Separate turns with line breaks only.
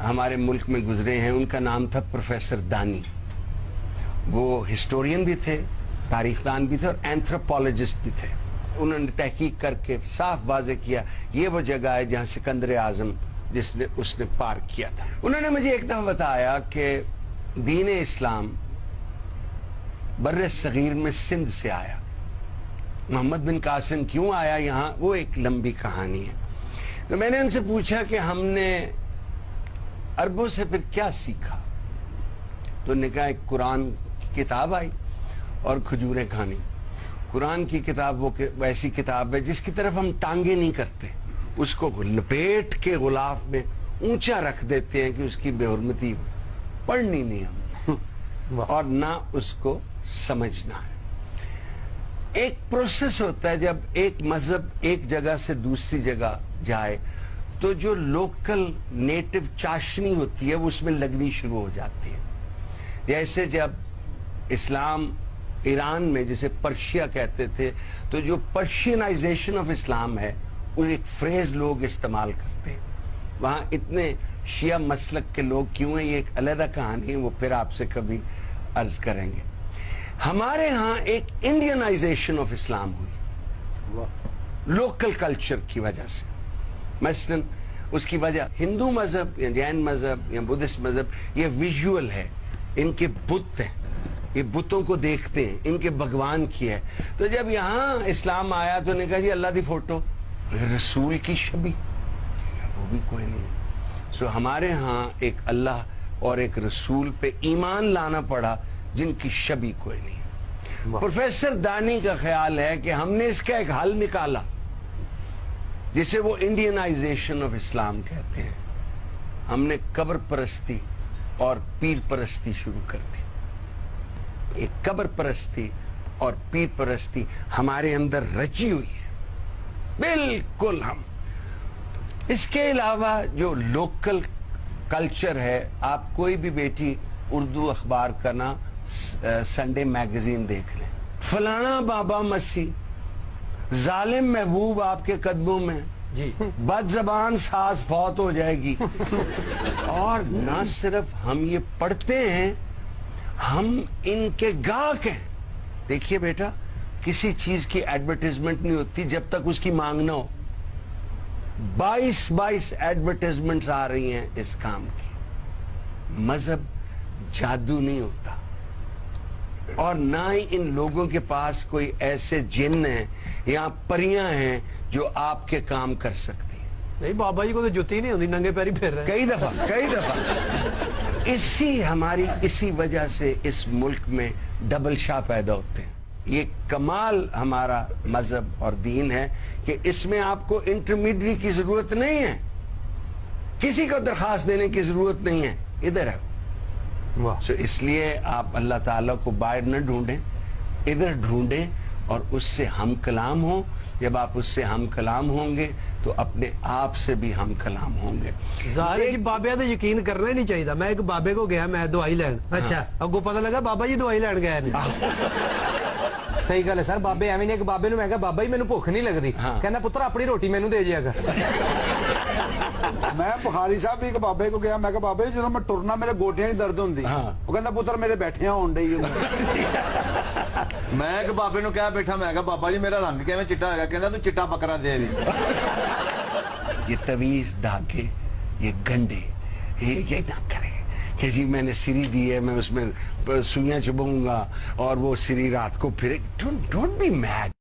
ہمارے ملک میں گزرے ہیں، ان کا نام تھا پروفیسر دانی. وہ ہسٹورین بھی تھے، تاریخ دان بھی تھے اور اینتھروپولوجسٹ بھی تھے. انہوں نے تحقیق کر کے صاف واضح کیا یہ وہ جگہ ہے جہاں سکندر اعظم اس نے پار کیا تھا. انہوں نے مجھے ایک دفعہ بتایا کہ دین اسلام بر صغیر میں سندھ سے آیا. محمد بن قاسم کیوں آیا یہاں، وہ ایک لمبی کہانی ہے. تو میں نے ان سے پوچھا کہ ہم نے عربوں سے پھر کیا سیکھا. تو انہوں نے کہا ایک قرآن کی کتاب آئی اور کھجوریں کھانی. قرآن کی کتاب وہ ایسی کتاب ہے جس کی طرف ہم ٹانگیں نہیں کرتے، اس کو لپیٹ کے غلاف میں اونچا رکھ دیتے ہیں کہ اس کی بے حرمتی پڑھنی نہیں ہم اور نہ اس کو سمجھنا ہے. ایک پروسیس ہوتا ہے جب ایک مذہب ایک جگہ سے دوسری جگہ جائے تو جو لوکل نیٹو چاشنی ہوتی ہے وہ اس میں لگنی شروع ہو جاتی ہے. جیسے جب اسلام ایران میں جسے پرشیا کہتے تھے، تو جو پرشینائزیشن آف اسلام ہے وہ ایک فریز لوگ استعمال کرتے ہیں. وہاں اتنے شیعہ مسلک کے لوگ کیوں ہیں یہ ایک علیحدہ کہانی ہے، وہ پھر آپ سے کبھی عرض کریں گے. ہمارے ہاں ایک انڈینائزیشن آف اسلام ہوئی لوکل کلچر کی وجہ سے. مثلا اس کی وجہ ہندو مذہب یا جین مذہب یا بدھسٹ مذہب یہ ویژول ہے، ان کے بت ہیں، یہ بتوں کو دیکھتے ہیں، ان کے بھگوان کی ہے. تو جب یہاں اسلام آیا تو نے کہا جی اللہ دی فوٹو، رسول کی شبی وہ بھی کوئی نہیں ہے. سو ہمارے ہاں ایک اللہ اور ایک رسول پہ ایمان لانا پڑا جن کی شبی کوئی نہیں. پروفیسر دانی کا خیال ہے کہ ہم نے اس کا ایک حل نکالا جسے وہ انڈینائزیشن آف اسلام کہتے ہیں. ہم نے قبر پرستی اور پیر پرستی شروع کر دی. ایک قبر پرستی اور پیر پرستی ہمارے اندر رچی ہوئی ہے بالکل. ہم اس کے علاوہ جو لوکل کلچر ہے، آپ کوئی بھی بیٹی اردو اخبار کا نا سنڈے میگزین دیکھ لیں، فلانا بابا مسیح ظالم محبوب آپ کے قدموں میں جی، بد زبان ساز فوت ہو جائے گی. اور نہ صرف ہم یہ پڑھتے ہیں، ہم ان کے گاہک ہیں. دیکھیے بیٹا، کسی چیز کی ایڈورٹیزمنٹ نہیں ہوتی جب تک اس کی مانگ نہ ہو. 22 ایڈورٹیزمنٹس آ رہی ہیں اس کام کی. مذہب جادو نہیں ہوتا، اور نہ ہی ان لوگوں کے پاس کوئی ایسے جن ہیں یا پریاں ہیں جو آپ کے کام کر سکتی ہیں.
نہیں، بابا جی کو تو جوتی نہیں ہوتی، ننگے پیری پھر رہے
کئی دفعہ. اسی وجہ سے اس ملک میں ڈبل شاہ پیدا ہوتے ہیں. یہ کمال ہمارا مذہب اور دین ہے کہ اس میں آپ کو انٹرمیڈری کی ضرورت نہیں ہے، کسی کو درخواست دینے کی ضرورت نہیں ہے، ادھر ہے. سو اس لیے آپ اللہ تعالیٰ کو باہر نہ ڈھونڈیں، ادھر ڈھونڈیں اور اس سے ہم کلام ہوں. جب آپ اس سے ہم کلام ہوں گے تو اپنے آپ سے بھی ہم کلام ہوں گے.
ظاہر ہے کہ بابے تو یقین کرنا ہی نہیں چاہیے. میں ایک بابے کو گیا، میں دوائی لین، اچھا اگو پتہ لگا بابا جی دوائی لین گئے نہیں.
صحیح گل ہے سر. بابے ایویں نے ایک بابے نو میں کہا بابا جی مینوں بھوک نہیں لگدی، کہندا پتر اپنی روٹی مینوں دے جیا کر.
میں بخاری صاحب بھی ایک بابے کو گیا، میں کہا بابے جدوں میں ٹرنا میرے گوٹیاں ہی درد ہوندی، وہ کہندا پتر میرے بیٹھیاں ہون ڈئی.
میں ایک بابے نو کہا بیٹھا، میں کہا بابا جی میرا رنگ کیویں چٹا ہوگا، کہندا تو چٹا بکرا دے دی.
یہ تویز دھاگے، یہ گنڈے، یہ نہ کریں کہ جی میں نے سری دی ہے، میں اس میں سوئیاں چبوں گا اور وہ سری رات کو پھر. Don't be made.